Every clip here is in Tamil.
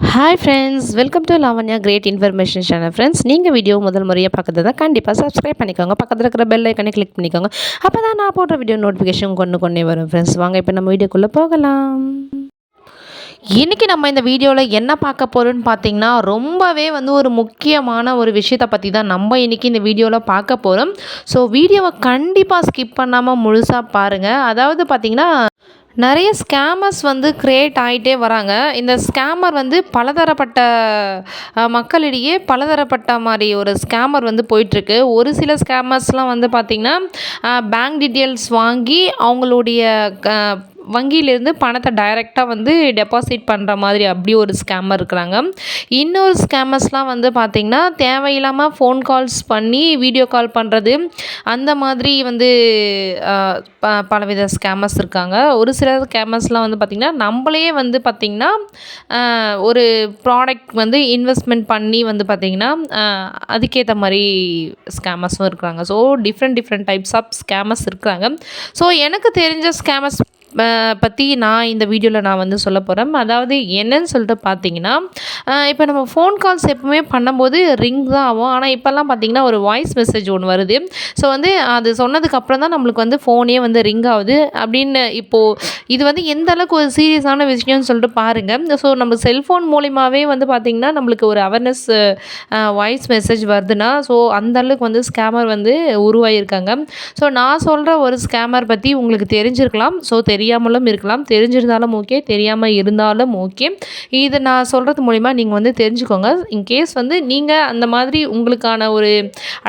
Hi friends, welcome to Lavanya great information channel. Friends, நீங்கள் வீடியோ முதல் முறையாக பார்க்குறது கண்டிப்பாக சப்ஸ்கிரைப் பண்ணிக்கோங்க. பக்கத்தில் இருக்கிற பெல் ஐக்கனை கிளிக் பண்ணிக்கோங்க. அப்போ தான் நான் போடுற வீடியோ நோட்டிஃபிகேஷன் கொண்டே வரும். ஃப்ரெண்ட்ஸ், வாங்க இப்போ நம்ம வீடியோக்குள்ளே போகலாம். இன்றைக்கி நம்ம இந்த வீடியோவில் என்ன பார்க்க போகிறோன்னு பார்த்தீங்கன்னா, ரொம்பவே ஒரு முக்கியமான ஒரு விஷயத்தை பற்றி தான் நம்ம இன்றைக்கி இந்த வீடியோவில் பார்க்க போகிறோம். ஸோ வீடியோவை கண்டிப்பாக ஸ்கிப் பண்ணாமல் முழுசாக பாருங்கள். அதாவது பார்த்திங்கன்னா, நிறைய ஸ்கேமர்ஸ் கிரியேட் ஆகிட்டே வராங்க. இந்த ஸ்கேமர் பலதரப்பட்ட மக்களிடையே பலதரப்பட்ட மாதிரி ஒரு ஸ்கேமர் போயிட்டுருக்கு. ஒரு சில ஸ்கேமர்ஸ்லாம் பார்த்திங்கன்னா, பேங்க் டீட்டெயில்ஸ் வாங்கி அவங்களுடைய வங்கியிலேருந்து பணத்தை டைரெக்டாக டெபாசிட் பண்ணுற மாதிரி அப்படி ஒரு ஸ்கேமர் இருக்கிறாங்க. இன்னொரு ஸ்கேமர்ஸ்லாம் பார்த்திங்கன்னா, தேவையில்லாமல் ஃபோன் கால்ஸ் பண்ணி வீடியோ கால் பண்ணுறது, அந்த மாதிரி பலவித ஸ்கேமர்ஸ் இருக்காங்க. ஒரு சில ஸ்கேமர்ஸ்லாம் பார்த்திங்கன்னா, நம்மளே பார்த்திங்கன்னா ஒரு ப்ராடக்ட் இன்வெஸ்ட்மெண்ட் பண்ணி பார்த்திங்கன்னா அதுக்கேற்ற மாதிரி ஸ்கேமர்ஸும் இருக்கிறாங்க. So different types of scammers இருக்கிறாங்க. ஸோ எனக்கு தெரிஞ்ச ஸ்கேமர்ஸ் பற்றி நான் இந்த வீடியோவில் நான் சொல்ல போகிறேன். அதாவது என்னன்னு சொல்லிட்டு பார்த்தீங்கன்னா, இப்போ நம்ம ஃபோன் கால்ஸ் எப்பவுமே பண்ணும்போது ரிங் தான் ஆகும். ஆனால் இப்போல்லாம் பார்த்தீங்கன்னா ஒரு வாய்ஸ் மெசேஜ் ஒன்று வருது. ஸோ அது சொன்னதுக்கப்புறம் தான் நம்மளுக்கு ஃபோனே ரிங் ஆகுது அப்படின்னு. இப்போது இது எந்த அளவுக்கு ஒரு சீரியஸான விஷயம்னு சொல்லிட்டு பாருங்கள். ஸோ நம்ம செல்ஃபோன் மூலிமாவே பார்த்திங்கன்னா நம்மளுக்கு ஒரு அவேர்னஸ் வாய்ஸ் மெசேஜ் வருதுன்னா, ஸோ அந்தளவுக்கு ஸ்கேமர் உருவாகியிருக்காங்க. ஸோ நான் சொல்கிற ஒரு ஸ்கேமர் பற்றி உங்களுக்கு தெரிஞ்சிருக்கலாம். ஸோ தெரியாமலும் இருக்கலாம். தெரிஞ்சிருந்தாலும் ஓகே, தெரியாமல் இருந்தாலும் ஓகே. இது நான் சொல்கிறது மூலிமா நீங்கள் தெரிஞ்சுக்கோங்க. இன்கேஸ் நீங்கள் அந்த மாதிரி உங்களுக்கான ஒரு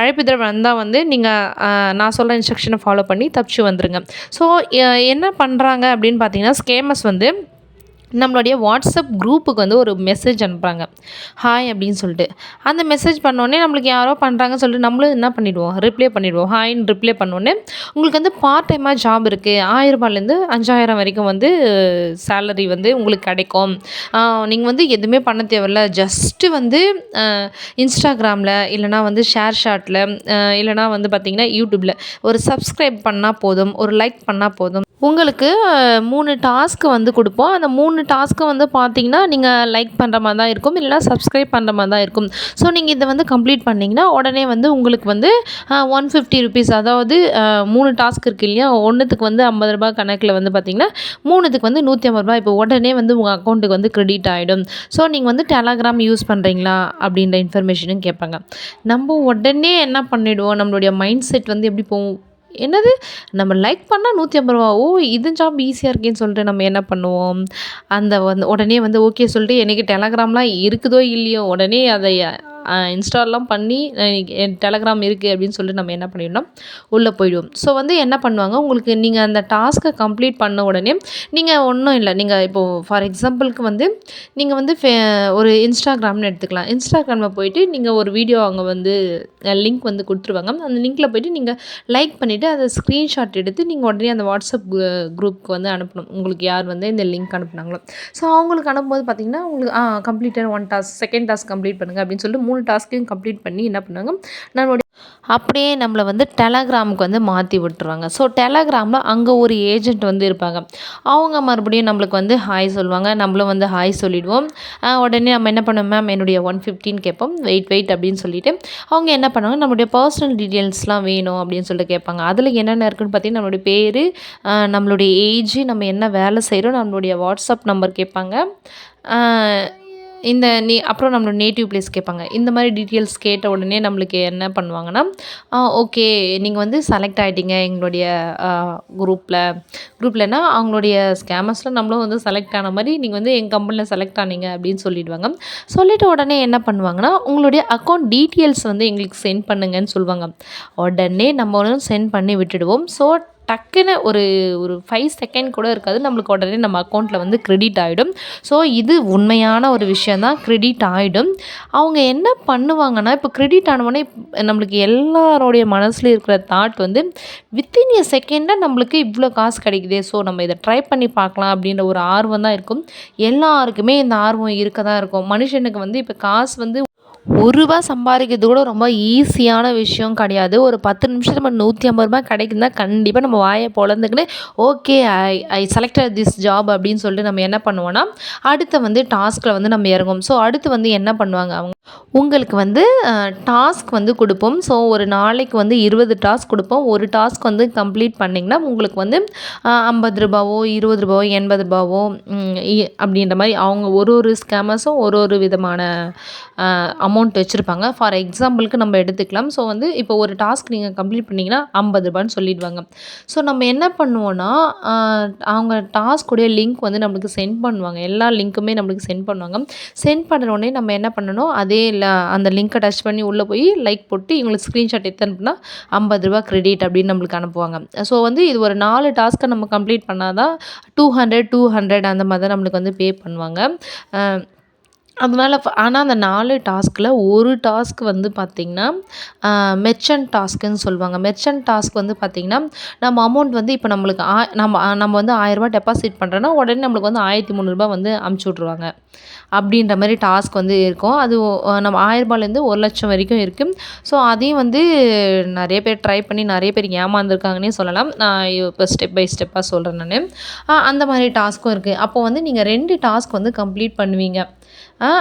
அழைப்பிதழ் வந்தால் நீங்கள் நான் சொல்கிற இன்ஸ்ட்ரக்ஷனை ஃபாலோ பண்ணி தப்பிச்சு வந்துடுங்க. ஸோ என்ன பண்ணுறாங்க அப்படின்னு பார்த்தீங்கன்னா, ஸ்கேமர்ஸ் நம்மளுடைய வாட்ஸ்அப் குரூப்புக்கு ஒரு மெசேஜ் அனுப்புகிறாங்க, ஹாய் அப்படின்னு சொல்லிட்டு. அந்த மெசேஜ் பண்ணோடனே நம்மளுக்கு யாரோ பண்ணுறாங்கன்னு சொல்லிட்டு நம்மளும் என்ன பண்ணிவிடுவோம், ரிப்ளை பண்ணிவிடுவோம். ஹாய்ன்னு ரிப்ளை பண்ணோடனே உங்களுக்கு பார்ட் டைமாக ஜாப் இருக்குது, 1000 ரூபாயிலேருந்து 5000 வரைக்கும் சேலரி உங்களுக்கு கிடைக்கும். நீங்கள் எதுவுமே பண்ண தேவையில்ல. ஜஸ்ட்டு இன்ஸ்டாகிராமில் இல்லைனா ஷேர் ஷாட்டில் இல்லைனா பார்த்திங்கன்னா யூடியூப்பில் ஒரு சப்ஸ்கிரைப் பண்ணால் போதும், ஒரு லைக் பண்ணால் போதும். உங்களுக்கு 3 டாஸ்க்கு கொடுப்போம். அந்த 3 டாஸ்க்கும் பார்த்திங்கன்னா நீங்கள் லைக் பண்ணுற மாதிரி தான் இருக்கும், இல்லைனா சப்ஸ்கிரைப் பண்ணுற மாதிரி தான் இருக்கும். ஸோ நீங்கள் இதை கம்ப்ளீட் பண்ணிங்கன்னா உடனே உங்களுக்கு 150 ருபீஸ், அதாவது 3 டாஸ்க் இருக்குது இல்லையா, ஒன்றுத்துக்கு 50 ரூபா கணக்கில் பார்த்திங்கன்னா 3த்துக்கு 150 ரூபா இப்போ உடனே உங்கள் அக்கௌண்ட்டுக்கு கிரெடிட் ஆகிடும். ஸோ நீங்கள் டெலகிராம் யூஸ் பண்ணுறீங்களா அப்படின்ற இன்ஃபர்மேஷனும் கேட்பாங்க. நம்ம உடனே என்ன பண்ணிவிடுவோம், நம்மளுடைய மைண்ட் செட் எப்படி போகும், என்னது நம்ம லைக் பண்ணால் 150 ரூபா, ஓ இது ஜாப் ஈஸியாக இருக்கேன்னு சொல்லிட்டு நம்ம என்ன பண்ணுவோம், அந்த உடனே ஓகே சொல்லிட்டு, எனக்கு டெலகிராம்லாம் இருக்குதோ இல்லையோ உடனே அதை இன்ஸ்டால்லாம் பண்ணி டெலகிராம் இருக்குது அப்படின்னு சொல்லிட்டு நம்ம என்ன பண்ணிடணும், உள்ளே போயிடுவோம். ஸோ என்ன பண்ணுவாங்க, உங்களுக்கு நீங்கள் அந்த டாஸ்க்கை கம்ப்ளீட் பண்ண உடனே நீங்கள் ஒன்றும் இல்லை, நீங்கள் இப்போது ஃபார் எக்ஸாம்பிளுக்கு நீங்கள் ஒரு இன்ஸ்டாகிராம்னு எடுத்துக்கலாம். இன்ஸ்டாகிராமில் போயிட்டு நீங்கள் ஒரு வீடியோ அவங்க லிங்க் கொடுத்துருவாங்க. அந்த லிங்க்கில் போய்ட்டு நீங்கள் லைக் பண்ணிவிட்டு அதை ஸ்க்ரீன்ஷாட் எடுத்து நீங்கள் உடனே அந்த வாட்ஸ்அப் குரூப்புக்கு அனுப்பணும். உங்களுக்கு யார் இந்த லிங்க் அனுப்புனாங்களோ, ஸோ அவங்களுக்கு அனுப்பும்போது பார்த்தீங்கன்னா உங்களுக்கு கம்ப்ளீட்டாக 1 டாஸ்க், செகண்ட் டாஸ்க் கம்ப்ளீட் பண்ணுங்கள் அப்படின்னு சொல்லிட்டு 3 டாஸ்க்கையும் கம்ப்ளீட் பண்ணி என்ன பண்ணுவாங்க, நம்மளுடைய அப்படியே நம்மளை டெலகிராமுக்கு மாற்றி விட்டுருவாங்க. ஸோ டெலகிராமில் அங்கே ஒரு ஏஜென்ட் இருப்பாங்க. அவங்க மறுபடியும் நம்மளுக்கு ஹாய் சொல்லுவாங்க. நம்மளும் ஹாய் சொல்லிவிடுவோம். உடனே நம்ம என்ன பண்ணுவோம், மேம் என்னுடைய 150ன்னு கேட்போம். வெயிட் அப்படின்னு சொல்லிவிட்டு அவங்க என்ன பண்ணுவாங்க, நம்மளுடைய பர்சனல் டீட்டெயில்ஸ்லாம் வேணும் அப்படின்னு சொல்லிட்டு கேட்பாங்க. அதில் என்னென்ன இருக்குதுன்னு பார்த்தீங்கன்னா, நம்மளுடைய பேர், நம்மளுடைய ஏஜ், நம்ம என்ன வேலை செய்கிறோம், நம்மளுடைய வாட்ஸ்அப் நம்பர் கேட்பாங்க, அப்புறம் நம்மளோட நேட்டிவ் பிளேஸ் கேட்பாங்க. இந்த மாதிரி டீட்டெயில்ஸ் கேட்ட உடனே நம்மளுக்கு என்ன பண்ணுவாங்கன்னா, ஓகே நீங்கள் செலக்ட் ஆகிட்டீங்க எங்களுடைய குரூப்லனா அவங்களுடைய ஸ்கேமர்ஸில் நம்மளும் செலக்ட் ஆன மாதிரி நீங்கள் எங்கள் கம்பெனியில் செலக்ட் ஆனீங்க அப்படின்னு சொல்லிவிடுவாங்க. சொல்லிவிட்டு உடனே என்ன பண்ணுவாங்கன்னா, உங்களுடைய அக்கௌண்ட் டீட்டெயில்ஸ் எங்களுக்கு சென்ட் பண்ணுங்கன்னு சொல்லுவாங்க. உடனே நம்ம சென்ட் பண்ணி விட்டுடுவோம். ஸோ டக்குன்னு ஒரு 5 செகண்ட் கூட இருக்காது, நம்மளுக்கு உடனே நம்ம அக்கௌண்ட்டில் கிரெடிட் ஆகிடும். ஸோ இது உண்மையான ஒரு விஷயந்தான், கிரெடிட் ஆகிடும். அவங்க என்ன பண்ணுவாங்கன்னா, இப்போ கிரெடிட் ஆனவொடனே நம்மளுக்கு எல்லாரோடைய மனசுல இருக்கிற தாட் வித்தின் எ செகண்டாக நம்மளுக்கு இவ்வளோ காசு கிடைக்குதே, ஸோ நம்ம இதை ட்ரை பண்ணி பார்க்கலாம் அப்படின்ற ஒரு ஆர்வம் தான் இருக்கும். எல்லாருக்குமே இந்த ஆர்வம் இருக்க தான் இருக்கும். மனுஷனுக்கு இப்போ காசு ரூ. 1 சம்பாதிக்கிறது கூட ரொம்ப ஈஸியான விஷயம் கிடையாது. ஒரு 10 நிமிஷத்துல நம்ம ரூ. 150 கிடைக்குதுன்னா, கண்டிப்பா நம்ம வாய பொளந்துக்கின்னு, okay I I selected this job அப்படின்னு சொல்லிட்டு நம்ம என்ன பண்ணுவோம்னா, அடுத்த வந்து டாஸ்க்ல வந்து நம்ம இறங்குவோம். ஸோ அடுத்து வந்து என்ன பண்ணுவாங்க அவங்க, உங்களுக்கு வந்து டாஸ்க் வந்து குடுப்போம். ஸோ ஒரு நாளைக்கு வந்து 20 டாஸ்க் குடுப்போம். ஒரு டாஸ்க் வந்து கம்ப்ளீட் பண்ணிங்கன்னா, உங்களுக்கு வந்து ரூ. 50 ரூ. 20 ரூ. 80 அப்படின்ற மாரி அவங்க ஒரு ஸ்கேமர்ஸும் ஒரு விதமான அமௌண்ட் வச்சுருப்பாங்க. ஃபார் எக்ஸாம்பிளுக்கு நம்ம எடுத்துக்கலாம். ஸோ வந்து இப்போ ஒரு டாஸ்க் நீங்கள் கம்ப்ளீட் பண்ணிங்கன்னா ரூ. 50 சொல்லிடுவாங்க. ஸோ நம்ம என்ன பண்ணுவோன்னா, அவங்க டாஸ்க்குடைய லிங்க் வந்து நம்மளுக்கு சென்ட் பண்ணுவாங்க. எல்லா லிங்க்குமே நம்மளுக்கு சென்ட் பண்ணுவாங்க. சென்ட் பண்ணுற உடனே நம்ம என்ன பண்ணணும், அதே அந்த லிங்க்கை டச் பண்ணி உள்ளே போய் லைக் போட்டு இவங்களுக்கு ஸ்க்ரீன்ஷாட் எடுத்து அனுப்புனா ரூ. 50 கிரெடிட் அப்படின்னு நம்மளுக்கு அனுப்புவாங்க. ஸோ வந்து இது ஒரு 4 டாஸ்க்கை நம்ம கம்ப்ளீட் பண்ணால் தான் 200 அந்த மாதிரி தான் நம்மளுக்கு வந்து பே பண்ணுவாங்க. அதனால ஆனா அந்த 4 டாஸ்க்கில் ஒரு டாஸ்க் வந்து பார்த்திங்கன்னா, மெர்ச்சன்ட் டாஸ்க்குன்னு சொல்லுவாங்க. மெர்ச்சன்ட் டாஸ்க் வந்து பார்த்திங்கன்னா, நம்ம அமௌண்ட் வந்து இப்போ நம்மளுக்கு நம்ம வந்து ரூ. 1000 டெபாசிட் பண்ணுறோன்னா, உடனே நம்மளுக்கு வந்து ரூ. 1300 வந்து அமுச்சு விட்ருவாங்க. அப்படின்ற மாரி டாஸ்க் வந்து இருக்கும். அது நம்ம ரூ. 1000லேருந்து 1,00,000 வரைக்கும் இருக்கு. ஸோ அதையும் வந்து நெறைய பேர் ட்ரை பண்ணி நெறைய பேர் ஏமாந்துருக்காங்கன்னே சொல்லலாம். நான் இப்போ ஸ்டெப் பை ஸ்டெப்பாக சொல்கிறேன் நானு. அந்த மாரி டாஸ்க்கும் இருக்கு. அப்போ வந்து நீங்க 2 டாஸ்க் வந்து கம்ப்ளீட் பண்ணுவீங்க.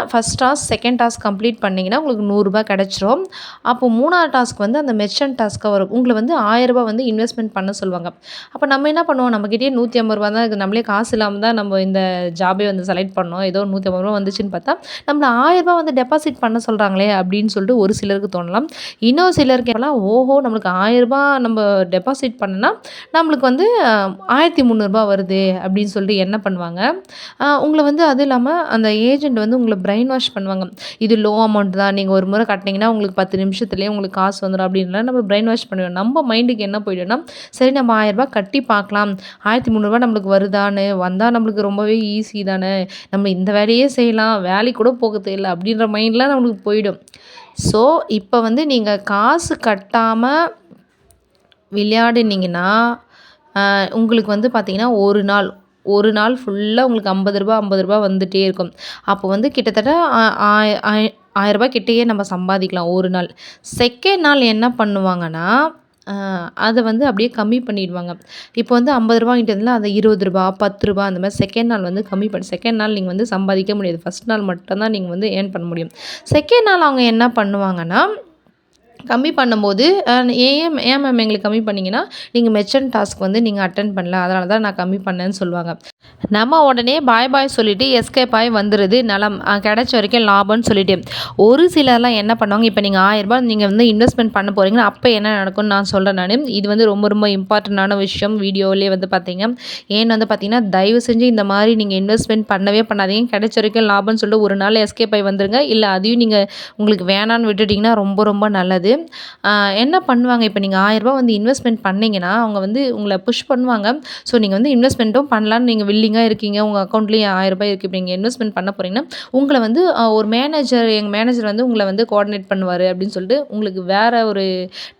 First task, second task complete பண்ணிங்கன்னா உங்களுக்கு ரூ. 100 கிடச்சிரும். அப்போ 3வது டாஸ்க் வந்து அந்த மெர்ச்சன்ட் டாஸ்க்கா வரும். உங்கள வந்து ரூ. 1000 வந்து இன்வெஸ்ட்மெண்ட் பண்ண சொல்லுவாங்க. அப்போ நம்ம என்ன பண்ணுவோம், நம்மகிட்டயே ரூ. 150 தான் இருக்குது. நம்மளே காசு இல்லாம தான் நம்ம இந்த ஜாபே வந்து செலக்ட் பண்ணோம். ஏதோ ரூ. 150 வந்துச்சுன்னு பார்த்தா, நம்மள ரூ. 1000 வந்து டெபாசிட் பண்ண சொல்கிறாங்களே அப்படின்னு சொல்லிட்டு ஒரு சிலருக்கு தோணலாம். இன்னும் சிலருக்கு எல்லாம், ஓஹோ! நம்மளுக்கு ரூ. 1000 நம்ம டெபாசிட் பண்ணனா, நம்மளுக்கு வந்து ரூ. 1300 வருது அப்படின்னு சொல்லிட்டு என்ன பண்ணுவாங்க, உங்கள வந்து அதுவும் இல்லாம அந்த ஏஜென்ட் வந்து உங்கள பிரெயின் வாஷ் பண்ணுவாங்க. இது லோ அமௌண்ட் தான். நீங்க ஒரு முறை கட்டுனீங்கன்னா, உங்களுக்கு 10 நிமிஷத்துலயே உங்களுக்கு காசு வந்துரும் அப்படின்லாம் நம்ம பிரெயின் வாஷ் பண்ணுவோம். நம்ம மைண்டுக்கு என்ன போயிடும்னா, சரி நம்ம ரூ. 1000 கட்டி பார்க்கலாம். ரூ. 1300 நம்மளுக்கு வருதான்னு, வந்தா நம்மளுக்கு ரொம்பவே ஈஸி தானே. நம்ம இந்த வேலையே செய்யலாம். வேலைக்கு கூட போக தேவையில்ல அப்படின்ற மைண்ட்லாம் நம்மளுக்கு போயிடும். ஸோ, இப்ப வந்து நீங்க காசு கட்டாம விளையாடினீங்கன்னா, உங்களுக்கு வந்து பார்த்தீங்கன்னா, ஒரு நாள் ஃபுல்லா உங்களுக்கு ரூ. 50 வந்துட்டே இருக்கும். அப்போ வந்து கிட்டத்தட்ட ஆய் ஆய் ரூ. 1000 கிட்டயே நம்ம சம்பாதிக்கலாம் ஒரு நாள். செகண்ட் நாள் என்ன பண்ணுவாங்கன்னா, அத வந்து அப்படியே கம்மி பண்ணிடுவாங்க. இப்போ வந்து ரூ. 50 வாங்கிட்டதுல அத ரூ. 20 ரூ. 10 அந்த மாரி செகண்ட் நாள் வந்து கம்மி பண்ணி செகண்ட் நாள் நீங்க வந்து சம்பாதிக்க முடியாது. ஃபர்ஸ்ட் நாள் மட்டும் தான் நீங்க வந்து ஏர்ன் பண்ண முடியும். செகண்ட் நாள் அவங்க என்ன பண்ணுவாங்கன்னா, கம்மி பண்ணும்போது ஏன் மேம் எங்களுக்கு கம்மி பண்ணீங்கன்னா, நீங்க மெர்ச்சன்ட் டாஸ்க் வந்து நீங்க அட்டெண்ட் பண்ணல. அதனால தான் நான் கம்மி பண்ணேன்னு சொல்லுவாங்க. நம்ம உடனே பாய் பாய் சொல்லிட்டு எஸ்கேப் ஆயி வந்துருது நலம். கிடைச்ச வரைக்கும் லாபம்னு சொல்லிட்டு. ஒரு சிலர்லாம் என்ன பண்ணுவாங்க, இப்போ நீங்க ரூ. 1000 நீங்க வந்து இன்வெஸ்ட்மெண்ட் பண்ண போறீங்கன்னா, அப்போ என்ன நடக்கும்னு நான் சொல்றேன் நானு. இது வந்து ரொம்ப ரொம்ப இம்பார்ட்டன்டான விஷயம். வீடியோவிலேயே வந்து பார்த்தீங்க. ஏன்னு வந்து பார்த்தீங்கன்னா, தயவு செஞ்சு இந்த மாரி நீங்க இன்வெஸ்ட்மெண்ட் பண்ணவே பண்ணாதீங்க. கிடைச்ச வரைக்கும் லாபம்னு சொல்லிட்டு ஒரு நாள் எஸ்கேப் ஆயி வந்துருங்க. இல்ல அதையும் நீங்க உங்களுக்கு வேணான்னு விட்டுட்டீங்கன்னா ரொம்ப ரொம்ப நல்லது. என்ன பண்ணுவாங்க, இப்போ நீங்க ரூ. 1000 வந்து இன்வெஸ்ட்மெண்ட் பண்ணீங்கன்னா, அவங்க வந்து உங்கள புஷ் பண்ணுவாங்க. ஸோ நீங்க வந்து இன்வெஸ்ட்மெண்ட்டும் பண்ணலான்னு நீங்க வில்லிங்கா இருக்கீங்க. உங்க அக்கவுண்ட்லேயே ரூ. 1000 இருக்கு. இப்போ நீங்க இன்வெஸ்ட்மெண்ட் பண்ண போறீங்கன்னா, உங்கள வந்து ஒரு எங்க மேனேஜர் வந்து உங்கள வந்து கோஆர்டினேட் பண்ணுவாரு அப்படின்னு சொல்லிட்டு, உங்களுக்கு வேற ஒரு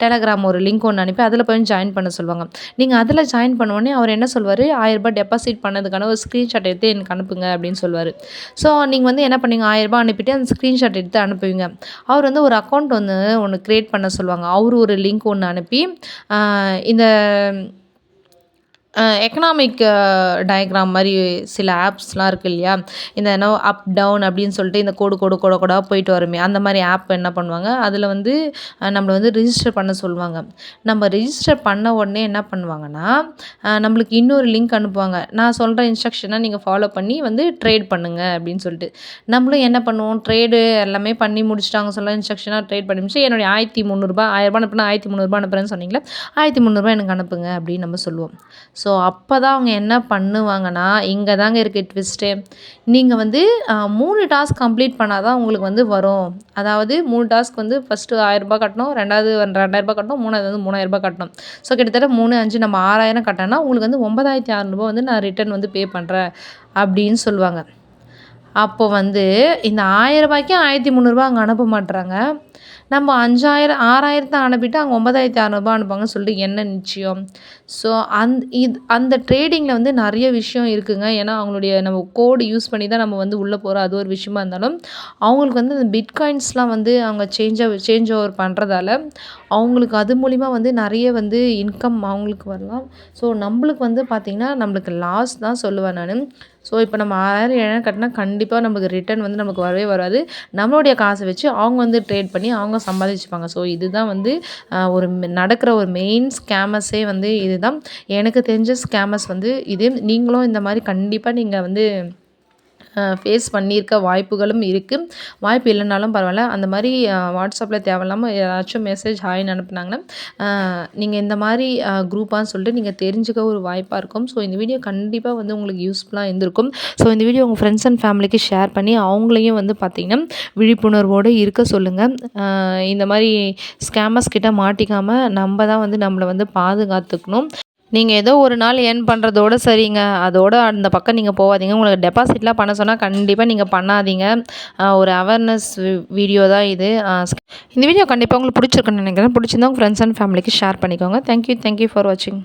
டெலகிராம் ஒரு லிங்க் ஒண்ணு அனுப்பி அதில போய் ஜாயின் பண்ண சொல்லுவாங்க. நீங்க அதில ஜாயின் பண்ண உடனே அவர் என்ன சொல்வாரு, ரூ. 1000 டெபாசிட் பண்ணதுக்கான ஒரு ஸ்க்ரீன்ஷாட் எடுத்து எனக்கு அனுப்புங்க அப்படின்னு சொல்வாரு. ஸோ நீங்க வந்து என்ன பண்ணீங்க, ரூ. 1000 அனுப்பிட்டு அந்த ஸ்க்ரீன்ஷாட் எடுத்து அனுப்புவீங்க. அவர் வந்து ஒரு அக்கவுண்ட் ஒண்ணு கிரியேட் பண்ண சொல்லுவாங்க. அவரு ஒரு லிங்க் ஒண்ணு அனுப்பி, இந்த எக்கனாமிக் டயக்ராம் மாரி சில ஆப்ஸ்லாம் இருக்கு இல்லையா? இந்த அப், டவுன் அப்படின்னு சொல்லிட்டு இந்த கோடா போயிட்டு வருமே, அந்த மாரி ஆப் என்ன பண்ணுவாங்க, அதில வந்து நம்மள வந்து ரிஜிஸ்டர் பண்ண சொல்லுவாங்க. நம்ம ரிஜிஸ்டர் பண்ண உடனே என்ன பண்ணுவாங்கன்னா, நம்மளுக்கு இன்னொரு லிங்க் அனுப்புவாங்க. நான் சொல்ற இன்ஸ்ட்ரக்ஷன நீங்க ஃபாலோ பண்ணி வந்து ட்ரேட் பண்ணுங்க அப்படின்னு சொல்லிட்டு. நம்மளும் என்ன பண்ணுவோம், ட்ரேடு எல்லாமே பண்ணி முடிச்சுட்டு அவங்க சொல்ல இன்ஸ்ட்ரக்ஷனா ட்ரேட் பண்ணி முடிச்சு, என்னுடைய ரூ. 1300 ரூ. 1000 அனுப்புனா ரூ. 1300 அனுப்புறேன்னு சொன்னீங்கல்ல, ரூ. 1300 எனக்கு அனுப்புங்க அப்படின்னு நம்ம சொல்லுவோம். ஸோ அப்போ தான் அவங்க என்ன பண்ணுவாங்கன்னா, இங்க தாங்க இருக்கு ட்விஸ்ட்டே. நீங்க வந்து 3 டாஸ்க் கம்ப்ளீட் பண்ணா தான் உங்களுக்கு வந்து வரும். அதாவது 3 டாஸ்க் வந்து ஃபர்ஸ்ட்டு ரூ. 1000 கட்டணும், 2வது ரூ. 2000 கட்டணும், 3வது வந்து ரூ. 3000 கட்டணும். ஸோ கிட்டத்தட்ட 3, 5 நம்ம 6000 கட்டினோம்னா உங்களுக்கு வந்து ரூ. 9600 வந்து நான் ரிட்டர்ன் வந்து பே பண்ணுறேன் அப்படின்னு சொல்லுவாங்க. அப்போ வந்து இந்த ரூ. 1000க்கு ரூ. 1300 அங்கே அனுப்ப மாட்றாங்க. நம்ம 5000 6000 அனுப்பிட்டு அங்கே 9600 அனுப்புவாங்கன்னு சொல்லிட்டு என்ன நிச்சயம்? ஸோ அந்த ட்ரேடிங்கில வந்து நெறைய விஷயம் இருக்குங்க. ஏன்னா அவங்களுடைய நம்ம கோடு யூஸ் பண்ணி தான் நம்ம வந்து உள்ள போறோம். அது ஒரு விஷயமா இருந்தாலும், அவங்களுக்கு வந்து இந்த பிட்காயின்ஸ்லாம் வந்து அவங்க சேஞ்ச் ஓவர் பண்றதால, அவங்களுக்கு அது மூலியமா வந்து நெறைய வந்து இன்கம் அவங்களுக்கு வரலாம். ஸோ நம்பளுக்கு வந்து பார்த்தீங்கன்னா, நம்மளுக்கு லாஸ் தான் சொல்லுவேன் நானு. ஸோ இப்போ நம்ம 6000 7000 கட்டினா கண்டிப்பா நமக்கு ரிட்டர்ன் வந்து நமக்கு வரவே வராது. நம்மளுடைய காச வச்சு அவங்க வந்து ட்ரேட் பண்ணி அவங்க சம்பாதிச்சுப்பாங்க. ஸோ இதுதான் வந்து ஒரு நடக்கிற ஒரு மெயின் ஸ்கேமர்ஸே வந்து இதுதான். எனக்கு தெரிஞ்ச ஸ்கேமர்ஸ் வந்து இது. நீங்களும் இந்த மாரி கண்டிப்பா நீங்க வந்து ஃபேஸ் பண்ணியிருக்க வாய்ப்புகளும் இருக்கு. வாய்ப்பு இல்லைனாலும் பரவாயில்ல. அந்த மாரி வாட்ஸ்அப்பில தேவையில்லாம யாராச்சும் மெசேஜ் ஹாய்ன்னு அனுப்புனாங்கன்னா, நீங்க இந்த மாரி குரூப்பான்னு சொல்லிட்டு நீங்க தெரிஞ்சுக்க ஒரு வாய்ப்பா இருக்கும். ஸோ இந்த வீடியோ கண்டிப்பா வந்து உங்களுக்கு யூஸ்ஃபுல்லா இருந்திருக்கும். ஸோ இந்த வீடியோ உங்க ஃப்ரெண்ட்ஸ் அண்ட் ஃபேமிலிக்கு ஷேர் பண்ணி அவங்களையும் வந்து பார்த்தீங்கன்னா, விழிப்புணர்வோடு இருக்க சொல்லுங்க. இந்த மாரி ஸ்கேமர்ஸ் கிட்ட மாட்டிக்காம நம்ப தான் வந்து நம்மள வந்து பாதுகாத்துக்கணும். நீங்க ஏதோ ஒரு நாள் ஏர்ன் பண்றதோட சரிங்க. அதோட அந்த பக்கம் நீங்க போவாதீங்க. உங்களுக்கு டெபாசிட்லாம் பண்ண சொன்னா கண்டிப்பா நீங்க பண்ணாதீங்க. ஒரு அவேர்னஸ் வீடியோ தான் இது. இந்த வீடியோ கண்டிப்பா உங்களுக்கு பிடிச்சிருக்குன்னு நினைக்கிறேன். பிடிச்சிருந்தா உங்க ஃப்ரெண்ட்ஸ் அண்ட் ஃபேமிலிக்கு ஷேர் பண்ணிக்கோங்க. தேங்க் யூ ஃபார் வாட்சிங்.